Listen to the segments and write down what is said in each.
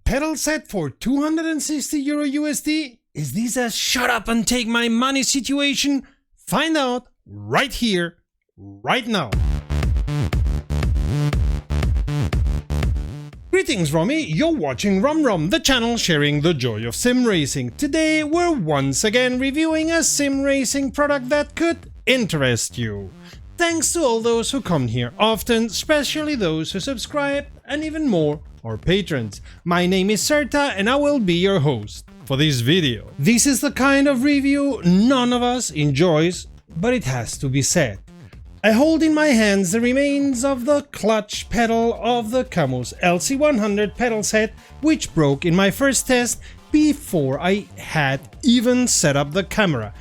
pedal set for 260 Euro USD? Is this a shut up and take my money situation? Find out right here, right now. Greetings Romy, you're watching Rom, the channel sharing the joy of sim racing. Today we're once again reviewing a sim racing product that could interest you. Thanks to all those who come here often, especially those who subscribe, and even more, our patrons. My name is Serta and I will be your host for this video. This is the kind of review none of us enjoys, but it has to be said. I hold in my hands the remains of the clutch pedal of the Cammus LC100 pedal set, which broke in my first test before I had even set up the camera.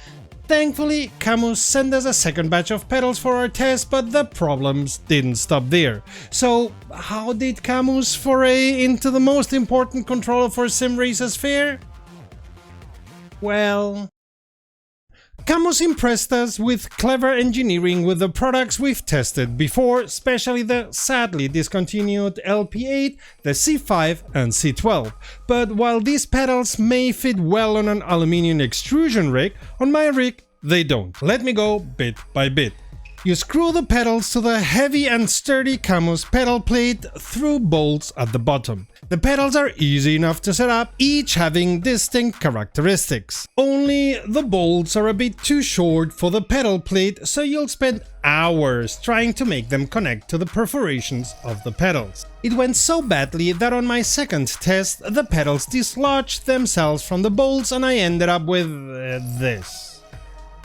Thankfully, Cammus sent us a second batch of pedals for our test, but the problems didn't stop there. So, how did Cammus foray into the most important controller for sim racers fare? Well, Cammus impressed us with clever engineering with the products we've tested before, especially the sadly discontinued LP8, the C5 and C12. But while these pedals may fit well on an aluminium extrusion rig, on my rig they don't. Let me go bit by bit. You screw the pedals to the heavy and sturdy Cammus pedal plate through bolts at the bottom. The pedals are easy enough to set up, each having distinct characteristics. Only the bolts are a bit too short for the pedal plate, so you'll spend hours trying to make them connect to the perforations of the pedals. It went so badly that on my second test, the pedals dislodged themselves from the bolts and I ended up with this.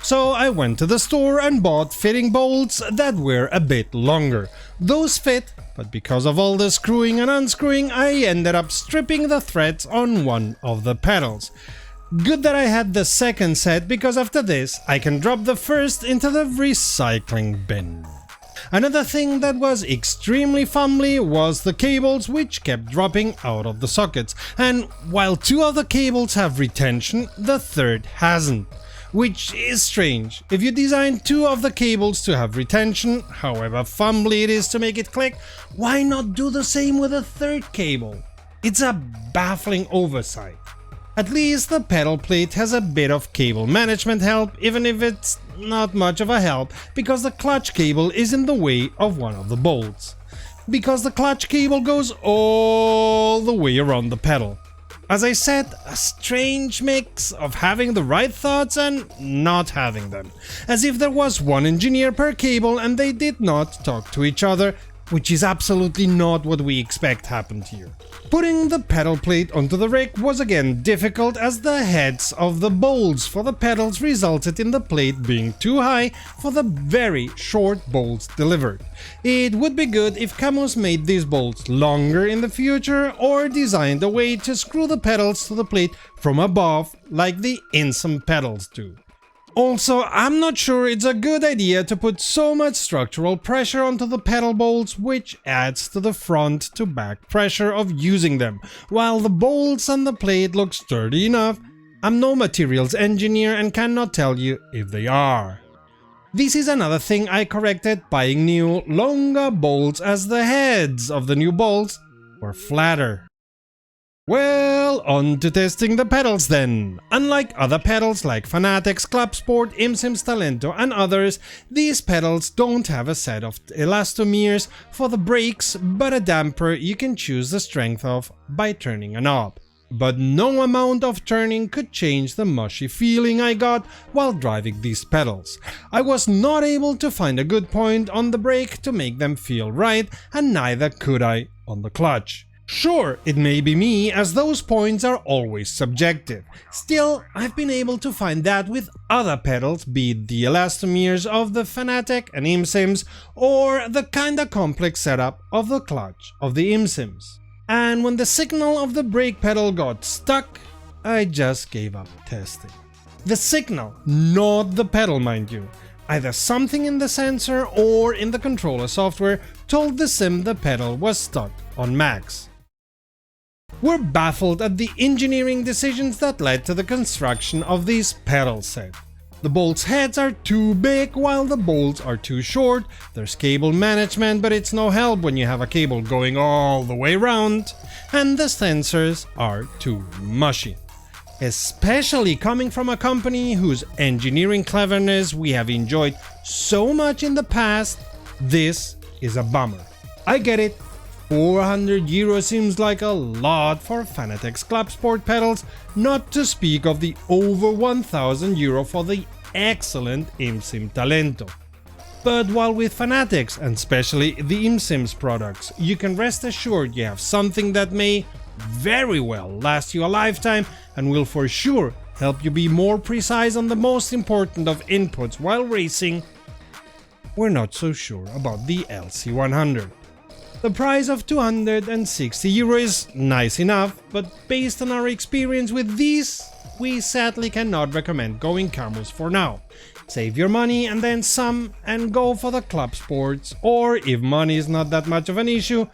So I went to the store and bought fitting bolts that were a bit longer. Those fit, but because of all the screwing and unscrewing, I ended up stripping the threads on one of the pedals. Good that I had the second set, because after this I can drop the first into the recycling bin. Another thing that was extremely fumbly was the cables, which kept dropping out of the sockets, and while two of the cables have retention, the third hasn't. Which is strange. If you design two of the cables to have retention, however fumbly it is to make it click, why not do the same with a third cable? It's a baffling oversight. At least the pedal plate has a bit of cable management help, even if it's not much of a help, because the clutch cable is in the way of one of the bolts. Because the clutch cable goes all the way around the pedal. As I said, a strange mix of having the right thoughts and not having them. As if there was one engineer per cable and they did not talk to each other, which is absolutely not what we expect happened here. Putting the pedal plate onto the rig was again difficult, as the heads of the bolts for the pedals resulted in the plate being too high for the very short bolts delivered. It would be good if Cammus made these bolts longer in the future, or designed a way to screw the pedals to the plate from above like the IMSIM pedals do. Also, I'm not sure it's a good idea to put so much structural pressure onto the pedal bolts, which adds to the front to back pressure of using them. While the bolts on the plate look sturdy enough, I'm no materials engineer and cannot tell you if they are. This is another thing I corrected, buying new, longer bolts, as the heads of the new bolts were flatter. Well, on to testing the pedals then. Unlike other pedals like Fanatec's Club Sport, IMSIM's Talento and others, these pedals don't have a set of elastomers for the brakes, but a damper you can choose the strength of by turning a knob. But no amount of turning could change the mushy feeling I got while driving these pedals. I was not able to find a good point on the brake to make them feel right, and neither could I on the clutch. Sure, it may be me, as those points are always subjective. Still, I've been able to find that with other pedals, be it the elastomers of the Fanatec and IMSIMs, or the kinda complex setup of the clutch of the IMSIMs. And when the signal of the brake pedal got stuck, I just gave up testing. The signal, not the pedal mind you. Either something in the sensor or in the controller software told the sim the pedal was stuck on max. We're baffled at the engineering decisions that led to the construction of this pedal set. The bolts' heads are too big while the bolts are too short. There's cable management, but it's no help when you have a cable going all the way around. And the sensors are too mushy. Especially coming from a company whose engineering cleverness we have enjoyed so much in the past, this is a bummer. I get it, 400 euros seems like a lot for Fanatec's club sport pedals, not to speak of the over 1000 euro for the excellent IMSIM Talento. But while with Fanatec's, and especially the IMSIM's products, you can rest assured you have something that may very well last you a lifetime and will for sure help you be more precise on the most important of inputs while racing, we're not so sure about the LC100. The price of 260 euro is nice enough, but based on our experience with these, we sadly cannot recommend going Cammus for now. Save your money and then some and go for the club sports, or if money is not that much of an issue,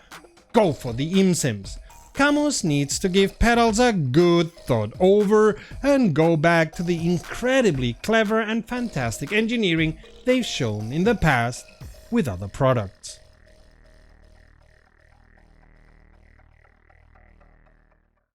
go for the IMSIMs. Cammus needs to give pedals a good thought over and go back to the incredibly clever and fantastic engineering they've shown in the past with other products.